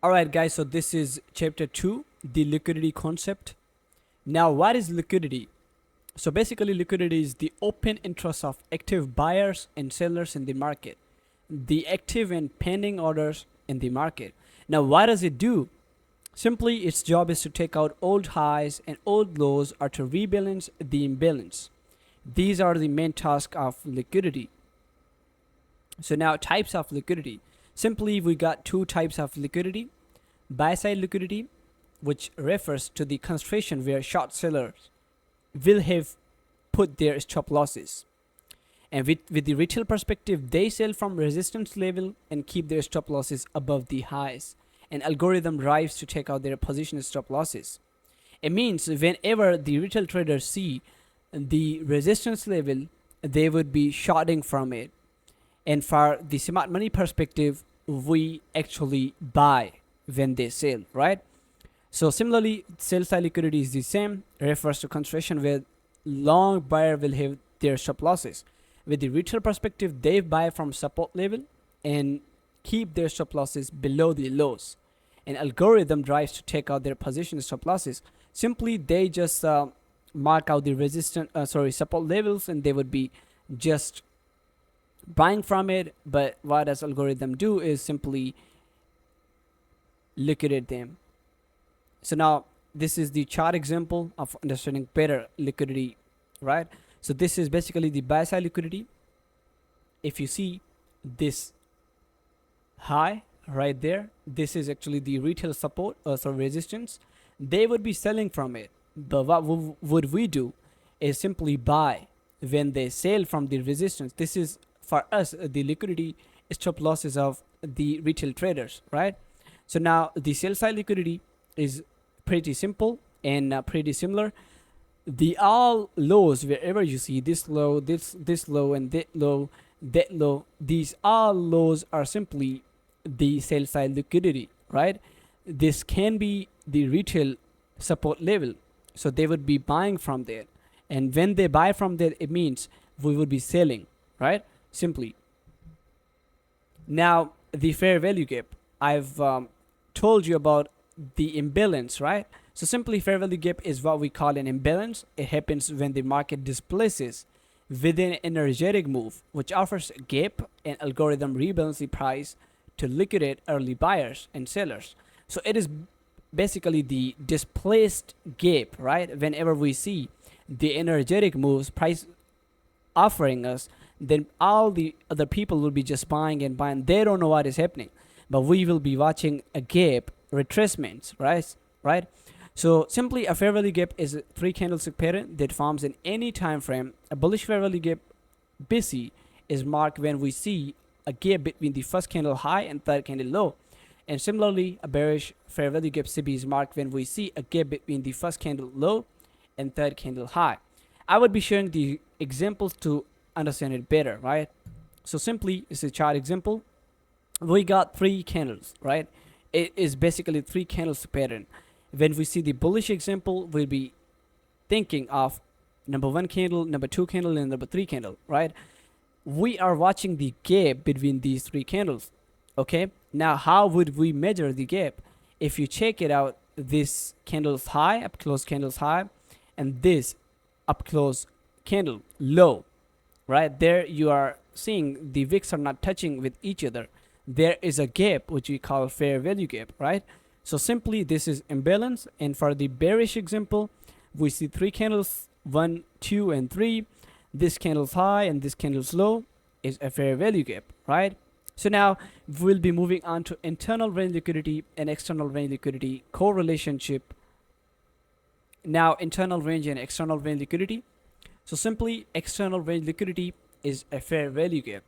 Alright guys, so this is chapter 2, the liquidity concept. Now what is liquidity? So basically liquidity is the open interest of active buyers and sellers in the market. The active and pending orders in the market. Now what does it do? Simply its job is to take out old highs and old lows or to rebalance the imbalance. These are the main tasks of liquidity. So now types of liquidity. Simply we got two types of liquidity. Buy side liquidity, which refers to the concentration where short sellers will have put their stop losses. And with the retail perspective, they sell from resistance level and keep their stop losses above the highs. An algorithm drives to take out their position stop losses. It means whenever the retail traders see the resistance level, they would be shorting from it. And for the smart money perspective, we actually buy when they sell, right? So similarly, sell side liquidity is the same, refers to concentration where long buyer will have their stop losses. With the retail perspective, they buy from support level and keep their stop losses below the lows. An algorithm drives to take out their position stop losses. Simply, they just mark out the support levels, and they would be just buying from it. But what does algorithm do is simply liquidate them. So now this is the chart example of understanding better liquidity, right? So this is basically the buy side liquidity. If you see this high right there, this is actually the retail support or resistance. They would be selling from it, but what would we do is simply buy when they sell from the resistance. This is for us the liquidity stop losses of the retail traders, right? So now the sell side liquidity is pretty simple and pretty similar. The all lows, wherever you see this low, this low, and that low, these all lows are simply the sell side liquidity, right? This can be the retail support level, so they would be buying from there, and when they buy from there, it means we would be selling, right? Simply. Now the fair value gap, I've told you about the imbalance, right? So simply fair value gap is what we call an imbalance. It happens when the market displaces within an energetic move, which offers a gap, and algorithm rebalance the price to liquidate early buyers and sellers. So it is basically the displaced gap, right? Whenever we see the energetic moves price offering us, then all the other people will be just buying and buying. They don't know what is happening, but we will be watching a gap retracements, right? So simply a fair value gap is a three candlestick pattern that forms in any time frame. A bullish fair value gap BC is marked when we see a gap between the first candle high and third candle low. And similarly, a bearish fair value gap CB is marked when we see a gap between the first candle low and third candle high. I would be showing the examples to understand it better, right? So simply, it's a chart example. We got three candles, right? It is basically three candles pattern. When we see the bullish example, we'll be thinking of number one candle, number two candle, and number three candle, right? We are watching the gap between these three candles. Okay, now how would we measure the gap? If you check it out, this candle's high, up close candle's high, and this up close candle low, right? There you are seeing the wicks are not touching with each other. There is a gap which we call fair value gap, right? So simply this is imbalance. And for the bearish example, we see three candles, 1, 2, and 3. This candle's high and this candle's low is a fair value gap, right? So now we'll be moving on to internal range liquidity and external range liquidity correlationship. Now internal range and external range liquidity. So simply external range liquidity is a fair value gap,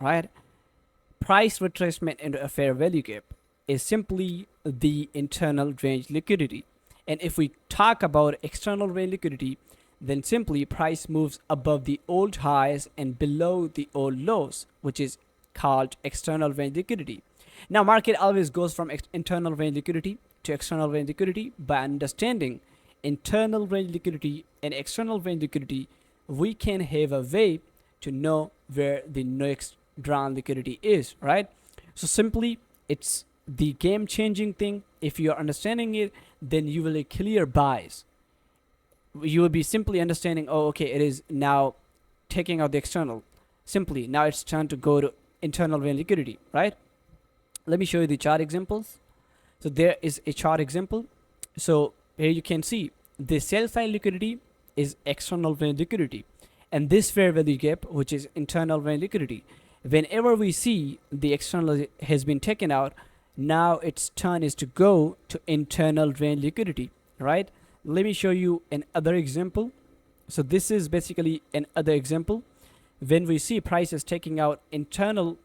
right? Price retracement into a fair value gap is simply the internal range liquidity. And if we talk about external range liquidity, then simply price moves above the old highs and below the old lows, which is called external range liquidity. Now market always goes from internal range liquidity to external range liquidity. By understanding internal range liquidity and external range liquidity, we can have a way to know where the next drawn liquidity is, right? So simply it's the game changing thing, if you're understanding it, then you will clear buys. You will be simply understanding, oh, okay, it is now taking out the external. Simply, now it's time to go to internal vein liquidity, right? Let me show you the chart examples. So there is a chart example. So here you can see the sell side liquidity is external vein liquidity, and this fair value gap, which is internal vein liquidity. Whenever we see the external has been taken out, now its turn is to go to internal vein liquidity, right? Let me show you another example. So this is basically another example. When we see prices taking out internal,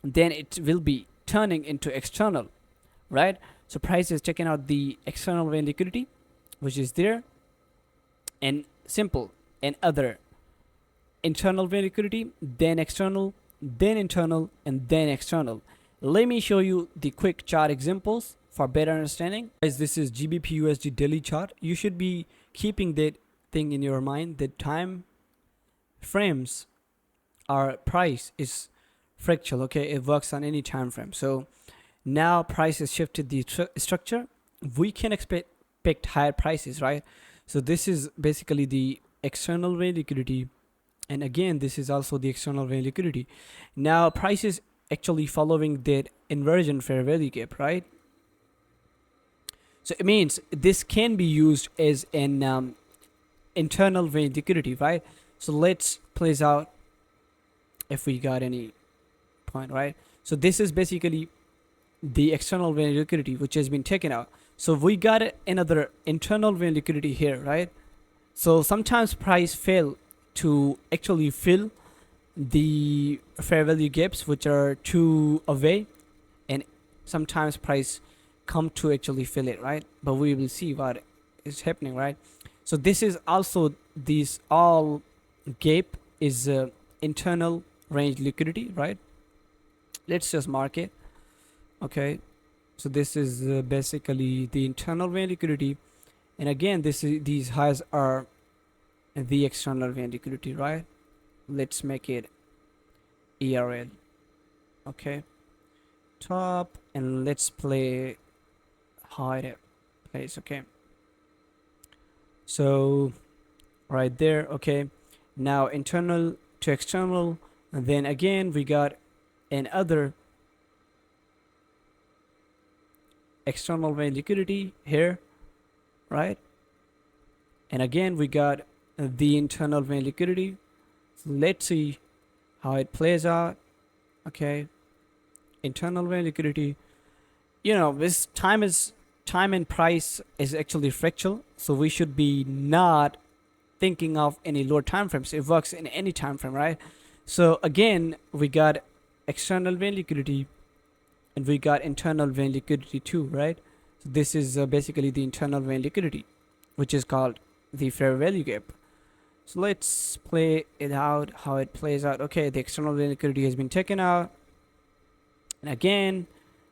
then it will be turning into external, right? So price is taking out the external vein liquidity, which is there, and simple, and other internal vein liquidity, then external, then internal, and then external. Let me show you the quick chart examples for better understanding. Guys, this is GBP USD daily chart. You should be keeping that thing in your mind, that time frames, our price is fractal. Okay, it works on any time frame. So now price has shifted the structure. We can expect higher prices, right? So this is basically the external vein liquidity, and again this is also the external vein liquidity. Now price is actually following that inversion fair value gap, right? So it means this can be used as an internal vein liquidity, right? So let's place out if we got any point, right? So this is basically the external vein liquidity which has been taken out. So we got another internal vein liquidity here, right? So sometimes price fail to actually fill the fair value gaps which are too away, and sometimes price come to actually fill it, right? But we will see what is happening, right? So this is also, these all gap is internal range liquidity, right? Let's just mark it. Okay, so this is basically the internal vein liquidity, and again these highs are the external vein liquidity, right? Let's make it ERL. Okay, top, and let's play high place. Okay, so right there. Okay, now internal to external, and then again we got another external vein liquidity here, right? And again we got the internal vein liquidity. So let's see how it plays out. Okay, internal vein liquidity, you know, this time and price is actually fractal, so we should be not thinking of any lower time frames. It works in any time frame, right? So again we got external vein liquidity, and we got internal vein liquidity too, right? So this is basically the internal vein liquidity, which is called the fair value gap. So let's play it out, how it plays out. Okay, the external vein liquidity has been taken out, and again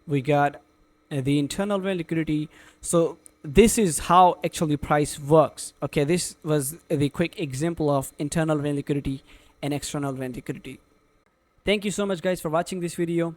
we got the internal vein liquidity. So this is how actually price works. Okay, this was the quick example of internal vein liquidity and external vein liquidity. Thank you so much guys for watching this video.